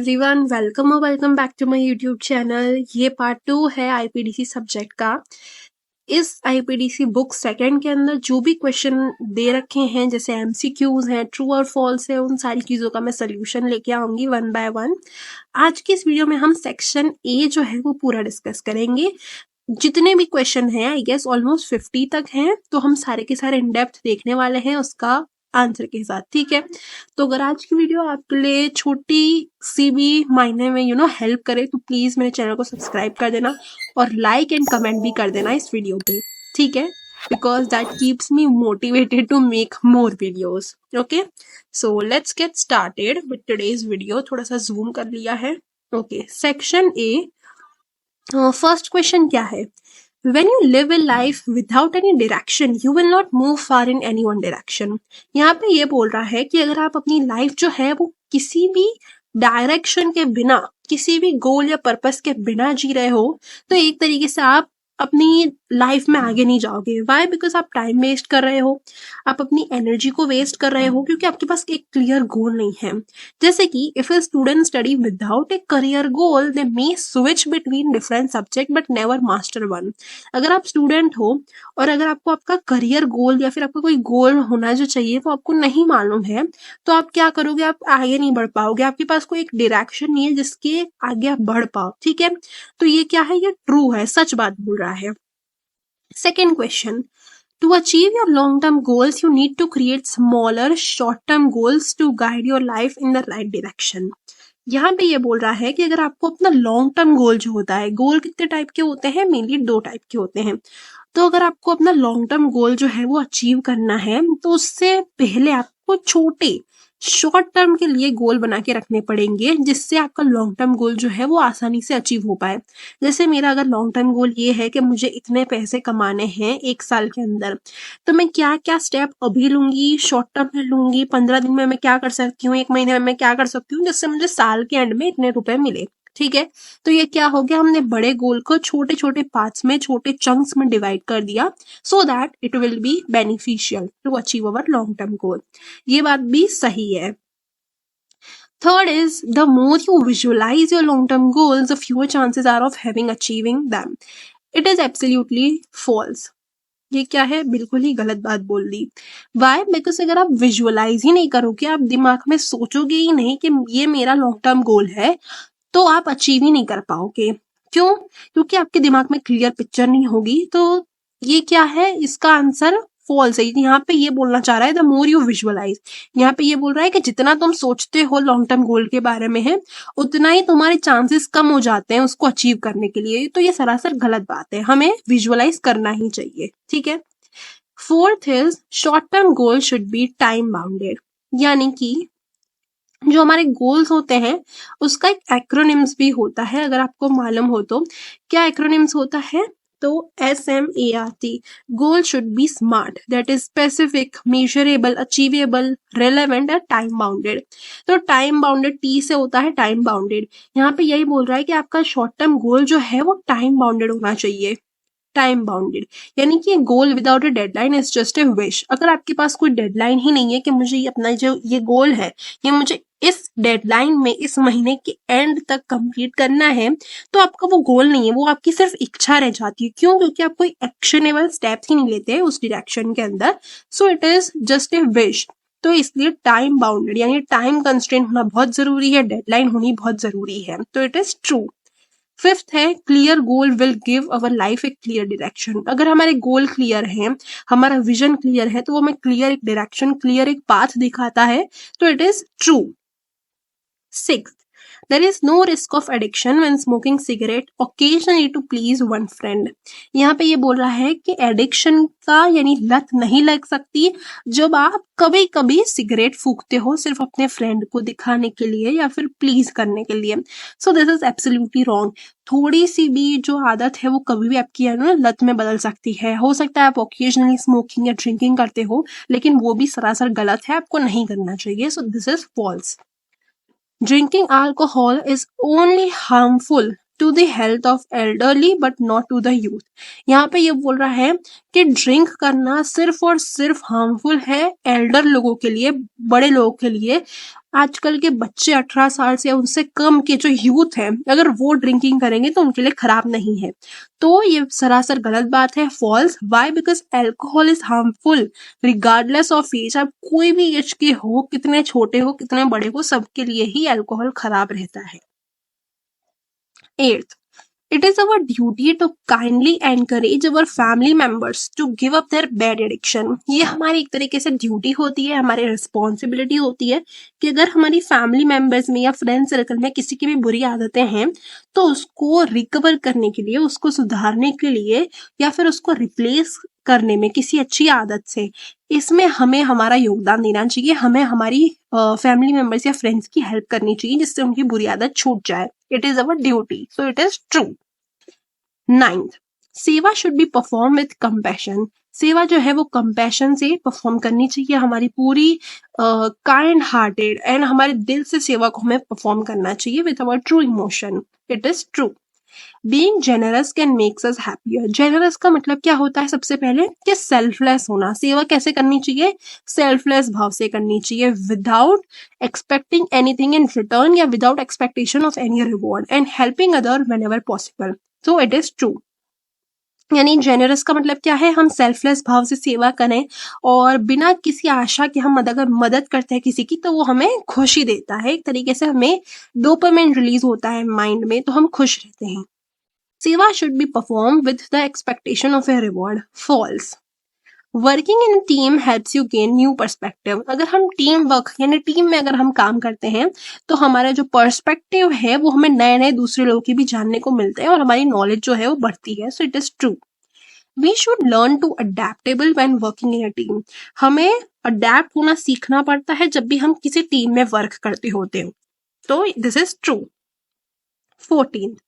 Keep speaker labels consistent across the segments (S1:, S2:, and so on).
S1: Everyone, welcome back to my YouTube channel. ये part 2 है आईपीडीसी subject का। इस आईपीडीसी बुक सेकंड के अंदर जो भी क्वेश्चन दे रखे हैं, जैसे एमसीक्यूज हैं, ट्रू और फॉल्स है, उन सारी चीज़ों का मैं सोल्यूशन लेके आऊंगी वन बाय वन। आज की इस वीडियो में हम सेक्शन ए जो है वो पूरा डिस्कस करेंगे। जितने भी क्वेश्चन हैं, आई गेस ऑलमोस्ट 50 तक हैं, तो हम सारे के सारे इन डेप्थ देखने वाले हैं उसका आंसर के साथ। ठीक है, तो अगर आज की वीडियो आपके लिए छोटी सी भी मायने में हेल्प करे तो प्लीज मेरे चैनल को सब्सक्राइब कर देना और लाइक एंड कमेंट भी कर देना इस वीडियो पे। ठीक है, because that keeps me motivated to make more videos. Okay, so let's get started with today's video. थोड़ा सा जूम कर लिया है। Okay, section A. First question क्या है? When you live a life without any direction, you will not move far in any one direction. यहाँ पे ये बोल रहा है कि अगर आप अपनी लाइफ जो है वो किसी भी डायरेक्शन के बिना, किसी भी गोल या पर्पस के बिना जी रहे हो, तो एक तरीके से आप अपनी लाइफ में आगे नहीं जाओगे। वाई? बिकॉज आप टाइम वेस्ट कर रहे हो, आप अपनी एनर्जी को वेस्ट कर रहे हो, क्योंकि आपके पास एक क्लियर गोल नहीं है। जैसे कि if a student study without a career goal, they may switch between different subject but never master one. अगर आप स्टूडेंट हो और अगर आपको आपका करियर गोल या फिर आपका कोई गोल होना जो चाहिए वो आपको नहीं मालूम है, तो आप क्या करोगे? आप आगे नहीं बढ़ पाओगे। आपके पास कोई एक डायरेक्शन नहीं है जिसके आगे आप बढ़ पाओ। ठीक है, तो ये क्या है? ये ट्रू है, सच बात बोल रहा है। Second question, to achieve your long-term goals, you need to create smaller short-term goals to guide your life in the right direction. यहाँ पे ये बोल रहा है कि अगर आपको अपना लॉन्ग टर्म गोल जो होता है, गोल कितने टाइप के होते हैं? मेनली 2 टाइप के होते हैं। तो अगर आपको अपना लॉन्ग टर्म गोल जो है वो अचीव करना है, तो उससे पहले आपको छोटे शॉर्ट टर्म के लिए गोल बना के रखने पड़ेंगे, जिससे आपका लॉन्ग टर्म गोल जो है वो आसानी से अचीव हो पाए। जैसे मेरा अगर लॉन्ग टर्म गोल ये है कि मुझे इतने पैसे कमाने हैं 1 साल के अंदर, तो मैं क्या क्या स्टेप अभी लूंगी, शॉर्ट टर्म में लूंगी, 15 दिन में मैं क्या कर सकती हूँ, 1 महीने में मैं क्या कर सकती हूँ, जिससे मुझे साल के एंड में इतने रुपए मिले। ठीक है, तो ये क्या हो गया? हमने बड़े गोल को छोटे छोटे पार्ट्स में, छोटे चंक्स में डिवाइड कर दिया, so that it will be beneficial to achieve our long term goal. ये बात भी सही है। Third is, the more you visualize your long-term goals, the fewer chances are of having achieving them. It is absolutely false. ये क्या है? बिल्कुल ही गलत बात बोल दी। वाई? बिकॉज अगर आप विजुअलाइज ही नहीं करोगे, आप दिमाग में सोचोगे ही नहीं कि ये मेरा लॉन्ग टर्म गोल है, तो आप अचीव ही नहीं कर पाओगे। क्यों? क्योंकि आपके दिमाग में क्लियर पिक्चर नहीं होगी। तो ये क्या है? इसका आंसर फॉल्स है। यहाँ पे ये बोलना चाह रहा है द मोर यू विजुअलाइज। यहाँ पे ये बोल रहा है कि जितना तुम सोचते हो लॉन्ग टर्म गोल के बारे में है, उतना ही तुम्हारे चांसेस कम हो जाते हैं उसको अचीव करने के लिए। तो ये सरासर गलत बात है, हमें विजुअलाइज करना ही चाहिए। ठीक है। Fourth is, short term goal should be time bounded. यानी कि जो हमारे गोल्स होते हैं उसका एक एक्रोनिम्स भी होता है, अगर आपको मालूम हो तो। क्या एक्रोनिम्स होता है? तो SMART, goal should be smart, that is specific, measurable, achievable, relevant और टाइम बाउंडेड। तो टाइम बाउंडेड T से होता है टाइम बाउंडेड। यहाँ पे यही बोल रहा है कि आपका शॉर्ट टर्म गोल जो है वो टाइम बाउंडेड होना चाहिए। टाइम बाउंडेड यानी कि goal without a deadline is just a wish. अगर आपके पास कोई डेडलाइन ही नहीं है कि मुझे अपना जो ये गोल है ये मुझे इस डेडलाइन में, इस महीने के एंड तक कंप्लीट करना है, तो आपका वो गोल नहीं है, वो आपकी सिर्फ इच्छा रह जाती है। क्यों? क्योंकि आप कोई एक्शनेबल स्टेप्स ही नहीं लेते उस डायरेक्शन के अंदर। सो it is just a wish. तो इसलिए टाइम बाउंडेड यानी टाइम कंस्ट्रेंट होना बहुत जरूरी है, डेडलाइन होनी बहुत जरूरी है। तो इट इज ट्रू। फिफ्थ है, clear goal will give our life a clear direction. अगर हमारे गोल क्लियर है, हमारा विजन क्लियर है, तो वो हमें क्लियर एक डायरेक्शन, क्लियर एक पाथ दिखाता है। तो it is true. Sixth, there is no risk of addiction when smoking cigarette occasionally to please one friend. यहाँ पे ये बोल रहा है कि एडिक्शन का यानी लत नहीं लग सकती जब आप कभी कभी सिगरेट फूकते हो सिर्फ अपने फ्रेंड को दिखाने के लिए या फिर प्लीज करने के लिए। सो दिस इज एब्सोल्युटली रॉन्ग। थोड़ी सी भी जो आदत है वो कभी भी आपकी लत में बदल सकती है। हो सकता है आप ओकेजनली स्मोकिंग या ड्रिंकिंग करते हो, लेकिन वो भी सरासर गलत है, आपको नहीं करना चाहिए। So this is false. Drinking alcohol is only harmful to the health of elderly but not to the youth. यहाँ पे ये बोल रहा है कि ड्रिंक करना सिर्फ और सिर्फ हार्मफुल है एल्डर लोगों के लिए, बड़े लोगों के लिए। आजकल के बच्चे 18 साल से उनसे कम के जो यूथ है, अगर वो ड्रिंकिंग करेंगे तो उनके लिए खराब नहीं है। तो ये सरासर गलत बात है, false. Why? Because alcohol is harmful regardless of age. आप कोई भी एज के हो, कितने छोटे हो कितने बड़े हो, सबके लिए ही एल्कोहल खराब रहता है। 8th, it is our duty to kindly encourage our family members to give up their bad addiction। ये हमारी एक तरीके से ड्यूटी होती है, हमारी रिस्पॉन्सिबिलिटी होती है कि अगर हमारी फैमिली मेंबर्स में या फ्रेंड सर्कल में किसी की भी बुरी आदतें हैं तो उसको रिकवर करने के लिए, उसको सुधारने के लिए या फिर उसको रिप्लेस करने में किसी अच्छी आदत से, इसमें हमें हमारा योगदान देना चाहिए। हमें हमारी फैमिली मेंबर्स या फ्रेंड्स की हेल्प करनी चाहिए जिससे उनकी बुरी आदत छूट जाए। It is our duty, so it is true. 9th, सेवा should be perform with compassion. सेवा जो है वो कंपैशन से परफॉर्म करनी चाहिए, हमारी पूरी काइंड हार्टेड एंड हमारे दिल से सेवा को हमें परफॉर्म करना चाहिए with our true emotion. It is true. Being generous can makes us happier. Generous का मतलब क्या होता है? सबसे पहले कि सेल्फलेस होना। सेवा कैसे करनी चाहिए? सेल्फलेस भाव से करनी चाहिए, without expecting anything in return या without expectation of any reward, and helping other whenever possible. So it is true. यानी जेनरस का मतलब क्या है? हम सेल्फलेस भाव से सेवा करें और बिना किसी आशा के हम अगर मदद करते हैं किसी की तो वो हमें खुशी देता है। एक तरीके से हमें डोपामाइन रिलीज होता है माइंड में, तो हम खुश रहते हैं। Seva should be perform with the expectation of a reward. False. Working in team helps you gain new perspective. अगर हम टीम वर्क यानी टीम में अगर हम काम करते हैं तो हमारा जो पर्सपेक्टिव है वो हमें नए नए दूसरे लोगों की भी जानने को मिलते हैं और हमारी नॉलेज जो है वो बढ़ती है। So it is true. We should learn to adaptable when working in a team. हमें अडेप्ट होना सीखना पड़ता है जब भी हम किसी टीम में वर्क करते होते हो। तो this is true. 14th,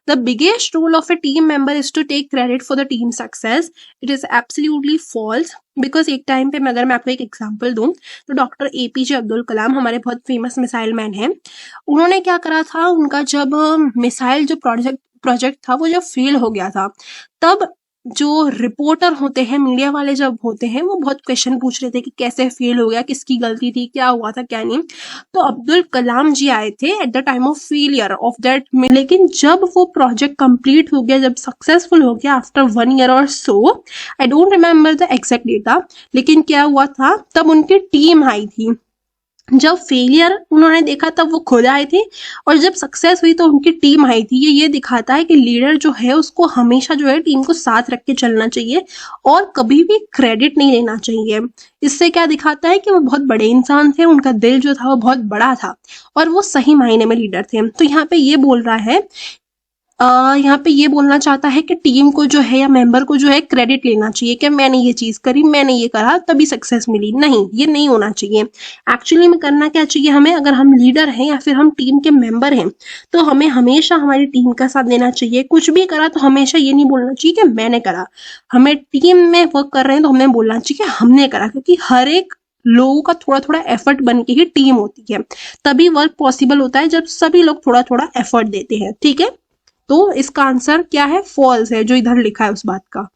S1: the biggest role of a team member is to take credit for the team success. It is absolutely false because एक टाइम पे अगर मैं आपको एक एग्जांपल दूं तो डॉक्टर APJ अब्दुल कलाम हमारे बहुत फेमस मिसाइल मैन हैं। उन्होंने क्या करा था, उनका जब मिसाइल जो प्रोजेक्ट था वो जब फेल हो गया था, तब जो रिपोर्टर होते हैं, मीडिया वाले जब होते हैं, वो बहुत क्वेश्चन पूछ रहे थे कि कैसे फेल हो गया, किसकी गलती थी, क्या हुआ था क्या नहीं। तो अब्दुल कलाम जी आए थे at the time of failure of that. लेकिन जब वो प्रोजेक्ट कंप्लीट हो गया, जब सक्सेसफुल हो गया आफ्टर 1 year और so, I don't remember the exact data, लेकिन क्या हुआ था, तब उनकी टीम आई थी। जब फेलियर उन्होंने देखा तब वो खुद आए थे और जब सक्सेस हुई तो उनकी टीम आई थी। ये दिखाता है कि लीडर जो है उसको हमेशा जो है टीम को साथ रख के चलना चाहिए और कभी भी क्रेडिट नहीं लेना चाहिए। इससे क्या दिखाता है कि वो बहुत बड़े इंसान थे, उनका दिल जो था वो बहुत बड़ा था और वो सही मायने में लीडर थे। तो यहाँ पे ये बोल रहा है, यहाँ पे ये बोलना चाहता है कि टीम को जो है या मेंबर को जो है क्रेडिट लेना चाहिए कि मैंने ये चीज करी, मैंने ये करा तभी सक्सेस मिली। नहीं, ये नहीं होना चाहिए। एक्चुअली में करना क्या चाहिए हमें, अगर हम लीडर हैं या फिर हम टीम के मेंबर हैं तो हमें हमेशा हमारी टीम का साथ देना चाहिए। कुछ भी करा तो हमेशा ये नहीं बोलना चाहिए कि मैंने करा। हमें टीम में वर्क कर रहे हैं तो हमें बोलना चाहिए कि हमने करा, क्योंकि हर एक लोगों का थोड़ा थोड़ा एफर्ट बन के ही टीम होती है। तभी वर्क पॉसिबल होता है जब सभी लोग थोड़ा थोड़ा एफर्ट देते हैं। ठीक है, तो इसका आंसर क्या है? फॉल्स है, जो इधर लिखा है उस बात का।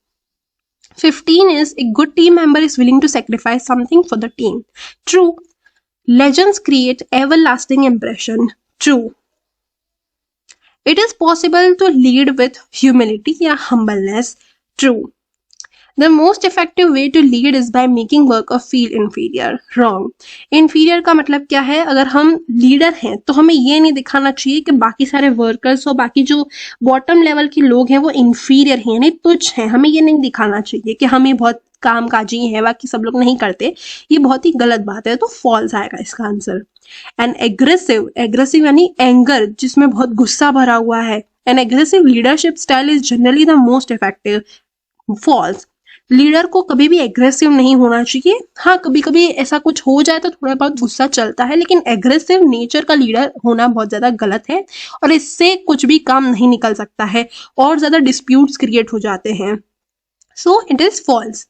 S1: 15 is a good team member is willing to sacrifice something for the team. True. Legends create everlasting impression. True. It is possible to lead with humility या humbleness. True. The most effective way to lead is by making worker feel inferior. Wrong. Inferior का मतलब क्या है? अगर हम leader हैं तो हमें ये नहीं दिखाना चाहिए कि बाकी सारे वर्कर्स और बाकी जो बॉटम लेवल के लोग हैं वो इंफीरियर हैं, यानी तुच्छ हैं। हमें ये नहीं दिखाना चाहिए कि हम ये बहुत कामकाजी हैं, बाकी सब लोग नहीं करते। ये बहुत ही गलत बात है, तो फॉल्स आएगा इसका आंसर। एंड एग्रेसिव यानी एंगर, जिसमें बहुत गुस्सा भरा हुआ है। An aggressive leadership style is generally the most effective. False. Leader को कभी भी एग्रेसिव नहीं होना चाहिए। हाँ, कभी कभी ऐसा कुछ हो जाए तो थोड़ा बहुत गुस्सा चलता है, लेकिन एग्रेसिव नेचर का लीडर होना बहुत ज्यादा गलत है और इससे कुछ भी काम नहीं निकल सकता है और ज्यादा डिस्प्यूट्स क्रिएट हो जाते हैं। So it is false.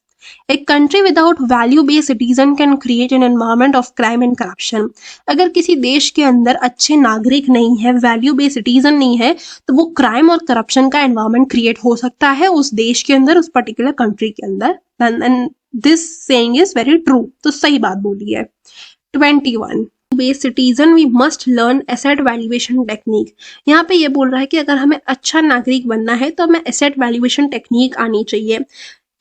S1: A country without value-based citizen can create an environment of crime and corruption. अगर किसी देश के अंदर अच्छे नागरिक नहीं है, वैल्यू बेस्ड सिटीजन नहीं है, तो वो क्राइम और करप्शन का एनवायरनमेंट क्रिएट हो सकता है उस देश के अंदर, उस पर्टिकुलर कंट्री के अंदर. And this saying is very true. तो सही बात बोली है. 21 based citizen we must learn asset valuation technique. यहाँ पे ये बोल रहा है कि अगर हमें अच्छा नागरिक बनना है तो हमें एसेट वैल्यूएशन टेक्निक आनी चाहिए.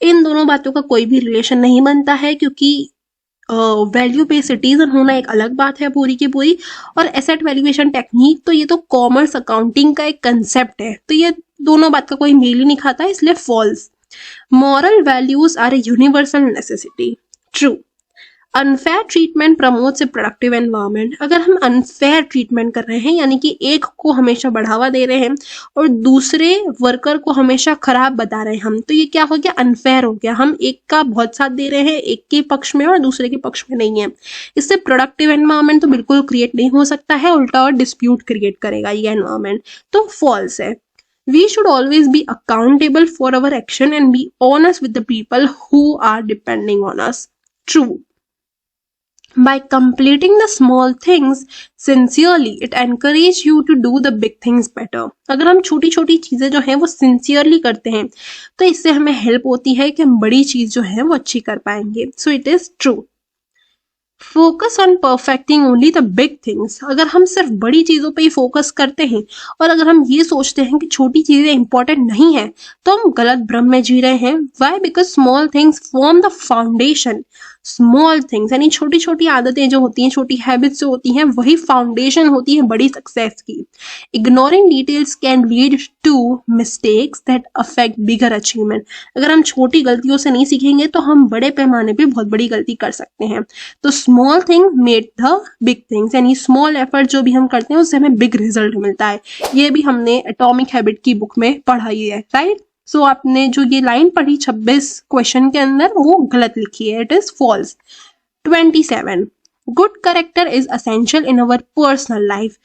S1: इन दोनों बातों का कोई भी रिलेशन नहीं बनता है, क्योंकि वैल्यू बेस्ड सिटीजन होना एक अलग बात है पूरी की पूरी, और एसेट वैल्यूएशन टेक्निक तो ये तो कॉमर्स अकाउंटिंग का एक कंसेप्ट है. तो ये दोनों बात का कोई मेल ही नहीं खाता, इसलिए false. Moral values are a universal necessity. True. Unfair treatment promotes a productive environment. अगर हम अनफेयर ट्रीटमेंट कर रहे हैं, यानी कि एक को हमेशा बढ़ावा दे रहे हैं और दूसरे वर्कर को हमेशा खराब बता रहे हैं हम, तो ये क्या हो गया? अनफेयर हो गया. हम एक का बहुत साथ दे रहे हैं, एक के पक्ष में और दूसरे के पक्ष में नहीं है. इससे प्रोडक्टिव एनवायरनमेंट तो बिल्कुल क्रिएट नहीं हो सकता है, उल्टा और डिस्प्यूट क्रिएट करेगा ये एनवायरनमेंट. तो फॉल्स है. We should always be accountable for our action and be honest with the people who are depending on us. True. By completing the small things sincerely, it encourages you to do the big things better. अगर हम छोटी छोटी चीजें जो हैं वो sincerely करते हैं तो इससे हमें हेल्प होती है कि हम बड़ी चीज जो है वो अच्छी कर पाएंगे. सो it is true. Focus on perfecting only the big things. अगर हम सिर्फ बड़ी चीजों पे ही फोकस करते हैं और अगर हम ये सोचते हैं कि छोटी चीजें इंपॉर्टेंट नहीं है, तो हम गलत भ्रम में जी रहे हैं. Why? Because small things form the foundation. Small things यानी छोटी छोटी आदतें जो होती हैं, छोटी हैबिट्स जो होती हैं, वही फाउंडेशन होती है बड़ी सक्सेस की. Ignoring details can lead to mistakes that affect bigger achievement. अगर हम छोटी गलतियों से नहीं सीखेंगे तो हम बड़े पैमाने पे बहुत बड़ी गलती कर सकते हैं. तो small thing made the big things, यानी स्मॉल एफर्ट जो भी हम करते हैं उससे हमें बिग रिजल्ट मिलता है. ये भी हमने एटॉमिक हैबिट की बुक में पढ़ाई है, राइट? सो आपने जो ये लाइन पढ़ी 26 क्वेश्चन के अंदर, वो गलत लिखी है. It is false. 27 good character is essential in our personal life.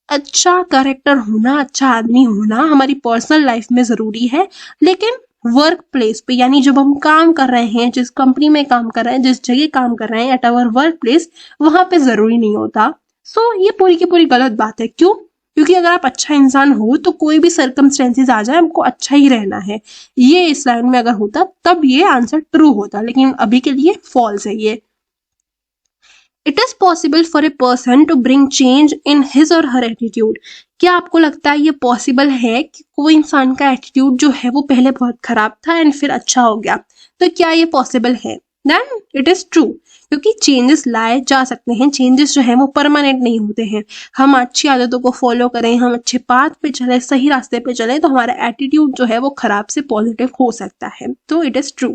S1: अच्छा कैरेक्टर होना, अच्छा आदमी होना हमारी पर्सनल लाइफ में जरूरी है, लेकिन वर्क प्लेस पे, यानी जब हम काम कर रहे हैं, जिस कंपनी में काम कर रहे हैं, जिस जगह काम कर रहे हैं, एट आवर वर्क प्लेस, वहां पे जरूरी नहीं होता. सो ये पूरी की पूरी गलत बात है. क्यों? क्योंकि अगर आप अच्छा इंसान हो तो कोई भी सर्कमस्टेंसेस आ जाए, हमको अच्छा ही रहना है. ये इस लाइन में अगर होता तब ये आंसर ट्रू होता, लेकिन अभी के लिए फॉल्स है ये. It is possible for a person to bring change in his or her attitude. क्या आपको लगता है ये पॉसिबल है कि कोई इंसान का एटीट्यूड जो है वो पहले बहुत खराब था एंड फिर अच्छा हो गया? तो क्या ये पॉसिबल है? देन इट इज ट्रू, क्योंकि चेंजेस लाए जा सकते हैं. चेंजेस जो है वो परमानेंट नहीं होते हैं. हम अच्छी आदतों को फॉलो करें, हम अच्छे पाथ पे चले, सही रास्ते पे चले, तो हमारा एटीट्यूड जो है वो खराब से पॉजिटिव हो सकता है. तो it is true.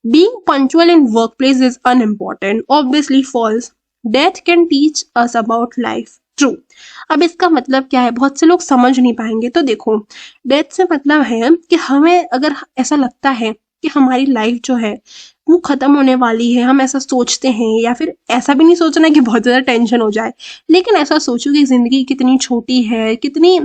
S1: Being punctual in workplace is unimportant. Obviously false. Death can teach us about life. True. अब इसका मतलब क्या है? बहुत से लोग समझ नहीं पाएंगे. तो देखो, डेथ से मतलब है कि हमें अगर ऐसा लगता है कि हमारी लाइफ जो है वो खत्म होने वाली है, हम ऐसा सोचते हैं, या फिर ऐसा भी नहीं सोचना कि बहुत ज्यादा टेंशन हो जाए, लेकिन ऐसा सोचो कि जिंदगी कितनी छोटी है, कितनी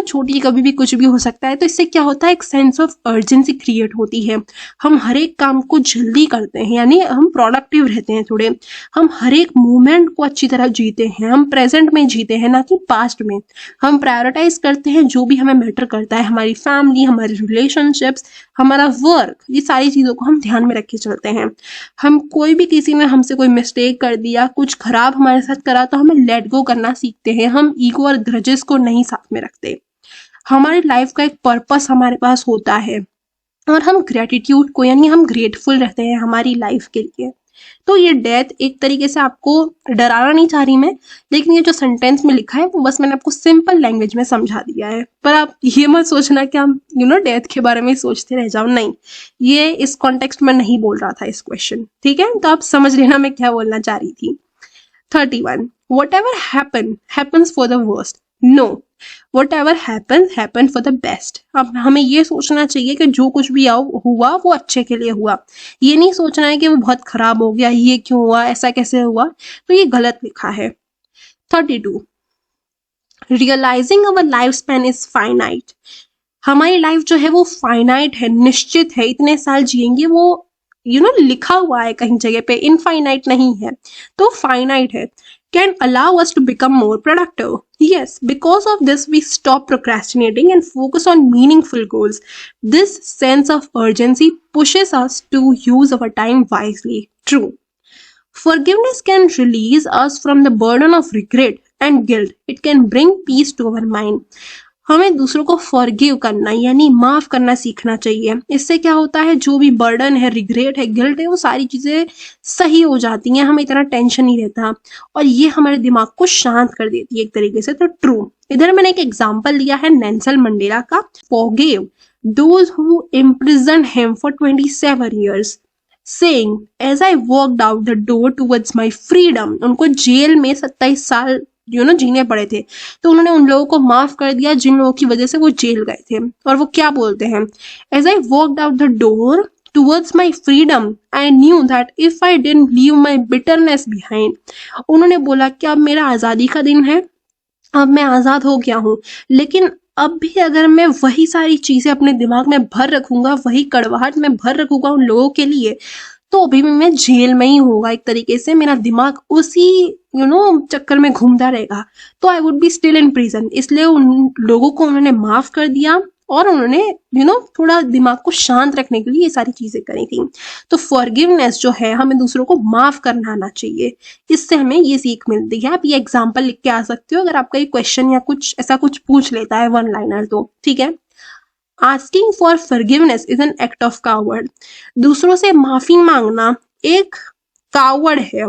S1: छोटी, कभी भी कुछ भी हो सकता है. तो इससे क्या होता है? एक सेंस ऑफ अर्जेंसी क्रिएट होती है. हम हर एक काम को जल्दी करते हैं, यानी हम प्रोडक्टिव रहते हैं थोड़े. हम हर एक मोमेंट को अच्छी तरह जीते हैं. हम प्रेजेंट में जीते हैं, ना कि पास्ट में. हम प्रायोरिटाइज करते हैं जो भी हमें मैटर करता है, हमारी फैमिली, हमारी रिलेशनशिप्स, हमारा वर्क, ये सारी चीजों को हम ध्यान में रख के चलते हैं. हम कोई भी, किसी ने हमसे कोई मिस्टेक कर दिया, कुछ खराब हमारे साथ करा, तो हमें लेट गो करना सीखते हैं. हम ईगो और ग्रजेस को नहीं साथ में रखते. हमारी लाइफ का एक पर्पस हमारे पास होता है और हम ग्रेटिट्यूड को, यानी हम ग्रेटफुल रहते हैं हमारी लाइफ के लिए. तो ये डेथ एक तरीके से आपको डराना नहीं चाह रही मैं, लेकिन ये जो सेंटेंस में लिखा है वो बस मैंने आपको सिंपल लैंग्वेज में समझा दिया है. पर आप ये मत सोचना कि हम डेथ के बारे में सोचते रह जाओ. नहीं, ये इस कॉन्टेक्स्ट में नहीं बोल रहा था इस क्वेश्चन. ठीक है, तो आप समझ लेना मैं क्या बोलना चाह रही थी. 31 whatever happens for the worst. No, whatever happen for the best. अब हमें ये सोचना चाहिए कि जो कुछ भी हुआ वो अच्छे के लिए हुआ. ये नहीं सोचना है कि वो बहुत खराब हो गया, ये क्यों हुआ, ऐसा कैसे हुआ. तो ये गलत लिखा है. 32 realizing our lifespan is finite. हमारी लाइफ जो है वो फाइनाइट है, निश्चित है, इतने साल जिएंगे, वो लिखा हुआ है कहीं जगह पे, इनफाइनाइट नहीं है, तो फाइनाइट है, can allow us to become more productive. Yes, because of this, we stop procrastinating and focus on meaningful goals. This sense of urgency pushes us to use our time wisely. True. Forgiveness can release us from the burden of regret and guilt. It can bring peace to our mind. हमें दूसरों को forgive करना यानी माफ करना सीखना चाहिए। इससे क्या होता है, जो भी बर्डन है, रिग्रेट है, गिल्ट है, वो सारी चीजें सही हो जाती हैं, हमें इतना टेंशन नहीं रहता और ये हमारे दिमाग को शांत कर देती है एक तरीके से। तो ट्रू। इधर मैंने एक एग्जाम्पल लिया है नेल्सन मंडेला का। Forgive those who imprison him for 27 years, saying as I walked out the door towards my freedom। उनको जेल में 27 साल जीने पड़े थे, तो उन्होंने उन लोगों को माफ कर दिया जिन लोगों की वजह से वो जेल गए थे। और वो क्या बोलते हैं, as I walked out the door towards my freedom, I knew that if I didn't leave my bitterness behind। उन्होंने बोला कि अब मेरा आजादी का दिन है, अब मैं आजाद हो गया हूँ, लेकिन अब भी अगर मैं वही सारी चीजें अपने दिमाग में भर रखूंगा, वही कड़वाहट में भर रखूंगा उन लोगों के लिए, तो अभी भी मैं जेल में ही होगा एक तरीके से, मेरा दिमाग उसी चक्कर में घूमता रहेगा, तो I would be still in prison. इसलिए उन लोगों को उन्होंने माफ कर दिया और उन्होंने थोड़ा दिमाग को शांत रखने के लिए ये सारी चीजें करी थी। तो फॉरगिवनेस जो है, हमें दूसरों को माफ करना आना चाहिए, इससे हमें ये सीख मिलती है। आप ये एग्जाम्पल लिख के आ सकते हो अगर आपका ये क्वेश्चन या कुछ ऐसा कुछ पूछ लेता है वन लाइनर, तो ठीक है। Asking for forgiveness is an act of coward। दूसरों से माफी मांगना एक कावर्ड है,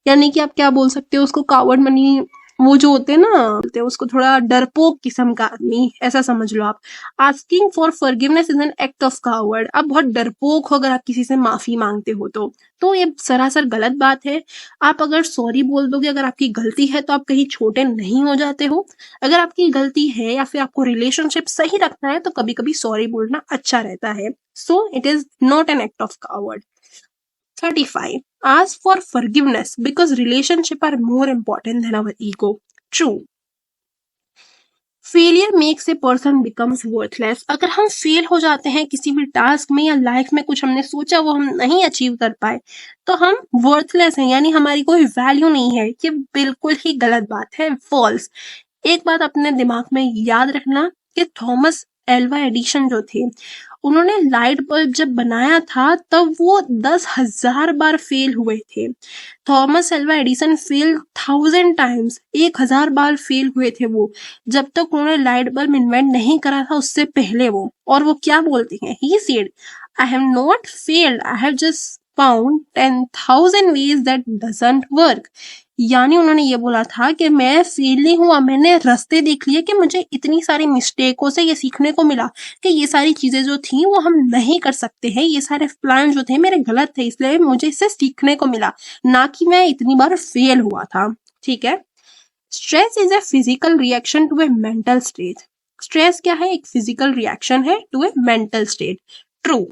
S1: यानी कि आप क्या बोल सकते हो उसको, कावर्ड मनी वो जो होते हैं ना, बोलते हैं उसको थोड़ा डरपोक किस्म का आदमी, ऐसा समझ लो आप। Asking for forgiveness is an act of coward. आप बहुत डरपोक हो अगर आप किसी से माफी मांगते हो तो ये सरासर गलत बात है। आप अगर सॉरी बोल दोगे अगर आपकी गलती है, तो आप कहीं छोटे नहीं हो जाते हो। अगर आपकी गलती है या फिर आपको रिलेशनशिप सही रखना है, तो कभी कभी सॉरी बोलना अच्छा रहता है। So it is not an act of coward. 35. Ask for forgiveness because relationships are more important than our ego. True. Failure makes a person becomes worthless। अगर हम फेल हो जाते हैं किसी भी टास्क में या लाइफ में, कुछ हमने सोचा वो हम नहीं अचीव कर पाए, तो हम वर्थलेस हैं, यानी हमारी कोई वैल्यू नहीं है। ये बिल्कुल ही गलत बात है, फॉल्स। एक बात अपने दिमाग में याद रखना कि थॉमस एल्वा एडिशन जो थे, उन्होंने लाइट बल्ब जब बनाया था तब वो 10,000 बार फेल हुए थे। Thomas Alva Edison fail 1000 times, 1000 बार फेल हुए थे वो, जब तक उन्होंने लाइट बल्ब इन्वेंट नहीं करा था, उससे पहले वो। और वो क्या बोलते हैं, he said I have not failed, I have just found 10,000 ways that doesn't work। यानी उन्होंने ये बोला था कि मैं फेल नहीं हुआ, मैंने रास्ते देख लिए कि मुझे इतनी सारी मिस्टेकों से ये सीखने को मिला कि ये सारी चीजें जो थी वो हम नहीं कर सकते हैं, ये सारे प्लान जो थे मेरे गलत थे, इसलिए मुझे इससे सीखने को मिला, ना कि मैं इतनी बार फेल हुआ था। ठीक है। Stress is a physical reaction to a mental state. Stress क्या है, एक फिजिकल रिएक्शन है to a mental state. True.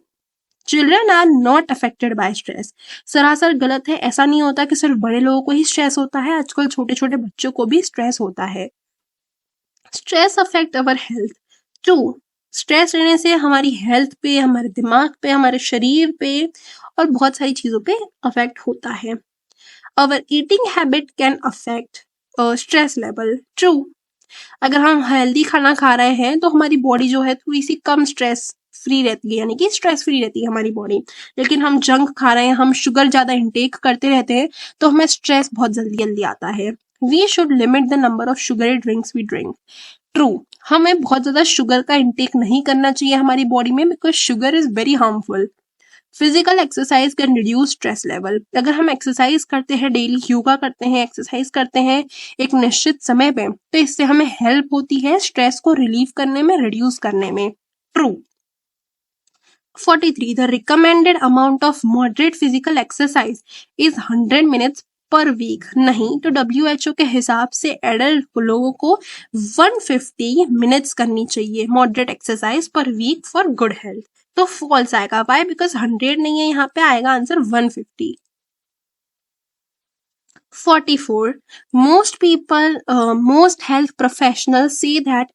S1: Children are not affected by stress. सरासर गलत है, ऐसा नहीं होता कि सिर्फ बड़े लोगों को ही स्ट्रेस होता है, आजकल छोटे छोटे बच्चों को भी स्ट्रेस होता है। Stress affect our health. True. Stress रहने से हमारी हेल्थ पे, हमारे दिमाग पे, हमारे शरीर पे और बहुत सारी चीजों पे अफेक्ट होता है। Our eating habit can affect stress level. True. अगर हम हेल्दी खाना खा रहे हैं तो हमारी बॉडी जो है थोड़ी सी कम स्ट्रेस फ्री रहती है, यानी कि स्ट्रेस फ्री रहती है हमारी बॉडी। लेकिन हम जंक खा रहे हैं, हम शुगर ज्यादा इंटेक करते रहते हैं, तो हमें स्ट्रेस बहुत जल्दी जल्दी आता है। We should limit the number of sugary drinks we drink. True. हमें बहुत ज्यादा शुगर का इंटेक नहीं करना चाहिए हमारी बॉडी में, because sugar is very harmful. Physical exercise can reduce stress level. अगर हम एक्सरसाइज करते हैं, डेली योगा करते हैं, एक्सरसाइज करते हैं एक निश्चित समय पे, तो इससे हमें हेल्प होती है स्ट्रेस को रिलीव करने में, रिड्यूस करने में। True. 43. The recommended amount of moderate physical exercise is 100 minutes per week। नहीं, तो WHO के हिसाब से एडल्ट लोगों को 150 मिनट्स करनी चाहिए moderate exercise per week for good health. तो फॉल्स आएगा। वाई? बिकॉज 100 नहीं है, यहाँ पे आएगा answer 150। 44. Most health professionals say that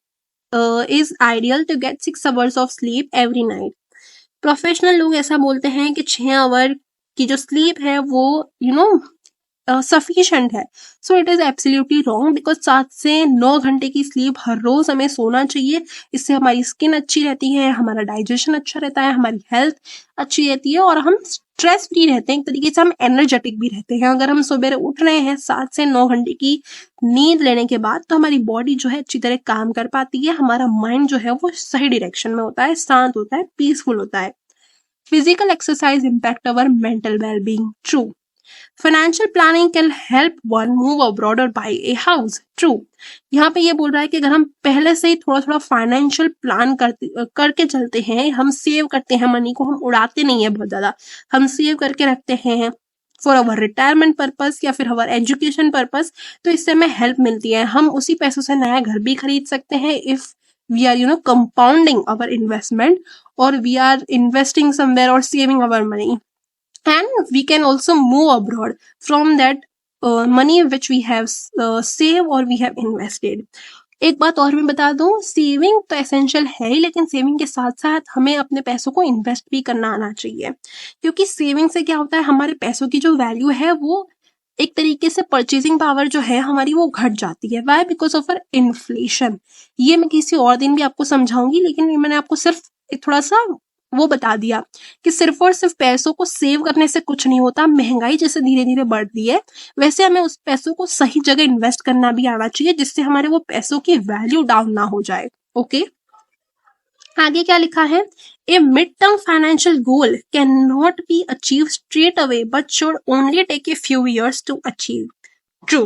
S1: is ideal to get 6 hours of sleep every night। Professional लोग ऐसा बोलते हैं कि 6 आवर की जो स्लीप है वो सफिशिएंट है। So it is absolutely wrong, because 7 से 9 घंटे की स्लीप हर रोज हमें सोना चाहिए। इससे हमारी स्किन अच्छी रहती है, हमारा डाइजेशन अच्छा रहता है, हमारी हेल्थ अच्छी रहती है और हम स्ट्रेस फ्री रहते हैं। एक तरीके से हम एनर्जेटिक भी रहते हैं। अगर हम सवेरे उठ रहे हैं 7 से 9 घंटे की नींद लेने के बाद, तो हमारी बॉडी जो है अच्छी तरह काम कर पाती है, हमारा माइंड जो है वो सही डायरेक्शन में होता है, शांत होता है, पीसफुल होता है। Physical exercise impact our mental wellbeing, true. Financial planning can help one move abroad और बाई ए हाउस, ट्रू। यहाँ पे ये बोल रहा है कि अगर हम पहले से ही थोड़ा थोड़ा फाइनेंशियल प्लान करके चलते हैं, हम सेव करते हैं मनी को, हम उड़ाते नहीं है बहुत ज्यादा, हम सेव करके रखते हैं फॉर अवर रिटायरमेंट पर्पस या फिर अवर एजुकेशन पर्पस, तो इससे हमें हेल्प मिलती है। हम उसी पैसों से नया घर भी खरीद सकते हैं if we are compounding our investment, or we are investing somewhere or saving our money, and we can also move abroad from that money which we have saved or we have invested. एक बात और मैं बता दूं, saving तो essential है ही, लेकिन saving के साथ साथ हमें अपने पैसों को इन्वेस्ट भी करना आना चाहिए, क्योंकि सेविंग से क्या होता है, हमारे पैसों की जो वैल्यू है वो एक तरीके से परचेजिंग पावर जो है हमारी वो घट जाती है। वाई? Because of inflation. ये मैं किसी और दिन भी आपको समझाऊंगी, लेकिन मैंने आपको सिर्फ एक थोड़ा सा वो बता दिया कि सिर्फ और सिर्फ पैसों को सेव करने से कुछ नहीं होता। महंगाई जैसे धीरे धीरे बढ़ रही है, वैसे हमें उस पैसों को सही जगह इन्वेस्ट करना भी आना चाहिए, जिससे हमारे वो पैसों की वैल्यू डाउन ना हो जाए। ओके, आगे क्या लिखा है, a mid term financial goal can not be achieve straight away but should only take a few years to achieve, true.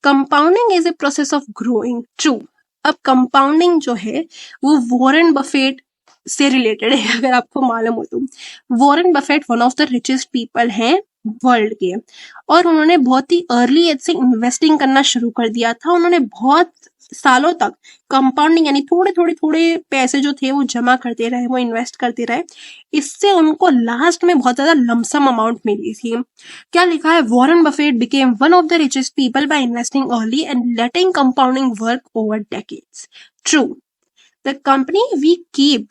S1: Compounding is a process of growing, true. अब compounding जो है वो वॉरेन बफेट से related है, अगर आपको मालूम हो तो। Warren Buffett one of the richest people हैं वर्ल्ड के, और उन्होंने बहुत ही अर्ली एज से इन्वेस्टिंग करना शुरू कर दिया था। उन्होंने बहुत सालों तक कंपाउंडिंग यानी थोड़े थोड़े थोड़े पैसे जो थे वो जमा करते रहे, वो इन्वेस्ट करते रहे। इससे उनको लास्ट में बहुत ज्यादा लमसम अमाउंट मिली थी। क्या लिखा है, Warren Buffett became one of the richest people by investing early and letting compounding work over decades, true. The company we keep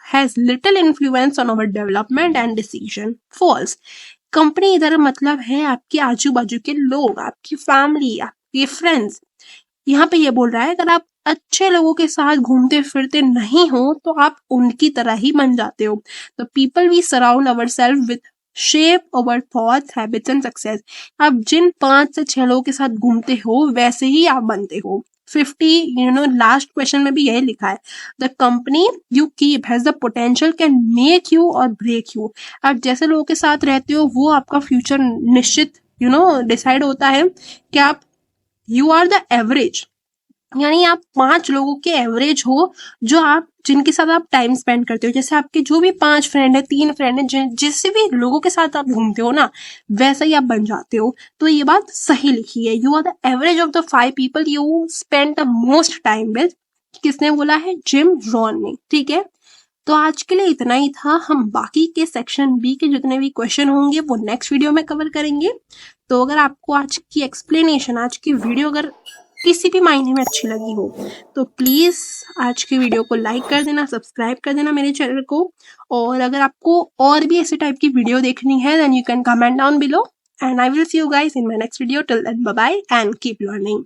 S1: has little influence on our development and decision, false। Company इधर मतलब है आपके आजू बाजू के लोग, आपकी family, आपके फ्रेंड्स। यहाँ पे ये बोल रहा है अगर आप अच्छे लोगों के साथ घूमते फिरते नहीं हो तो आप उनकी तरह ही बन जाते हो। तो people we surround ourself with shape our thoughts, habits and success. आप जिन 5 से 6 लोगों के साथ घूमते हो वैसे ही आप बनते हो। 50 लास्ट क्वेश्चन में भी यही लिखा है, the company you keep has the potential can make you और ब्रेक यू। आप जैसे लोगों के साथ रहते हो वो आपका फ्यूचर निश्चित डिसाइड होता है कि आप यू आर द एवरेज, यानी आप 5 लोगों के एवरेज हो जो आप जिनके साथ आप टाइम स्पेंड करते हो। जैसे आपके जो भी 5 फ्रेंड है, 3 फ्रेंड है, जिससे भी लोगों के साथ आप घूमते हो ना, वैसा ही आप बन जाते हो। तो ये बात सही लिखी है, you are the average of the 5 people you spend the most time with. किसने बोला है? जिम रॉन ने। ठीक है, तो आज के लिए इतना ही था। हम बाकी के सेक्शन बी के जितने भी क्वेश्चन होंगे वो नेक्स्ट वीडियो में कवर करेंगे। तो अगर आपको आज की एक्सप्लेनेशन, आज की वीडियो अगर किसी भी मायने में अच्छी लगी हो तो प्लीज आज की वीडियो को लाइक कर देना, सब्सक्राइब कर देना मेरे चैनल को। और अगर आपको और भी ऐसे टाइप की वीडियो देखनी है then you can comment down below and I will see you guys in my next video. Till then bye bye and keep learning.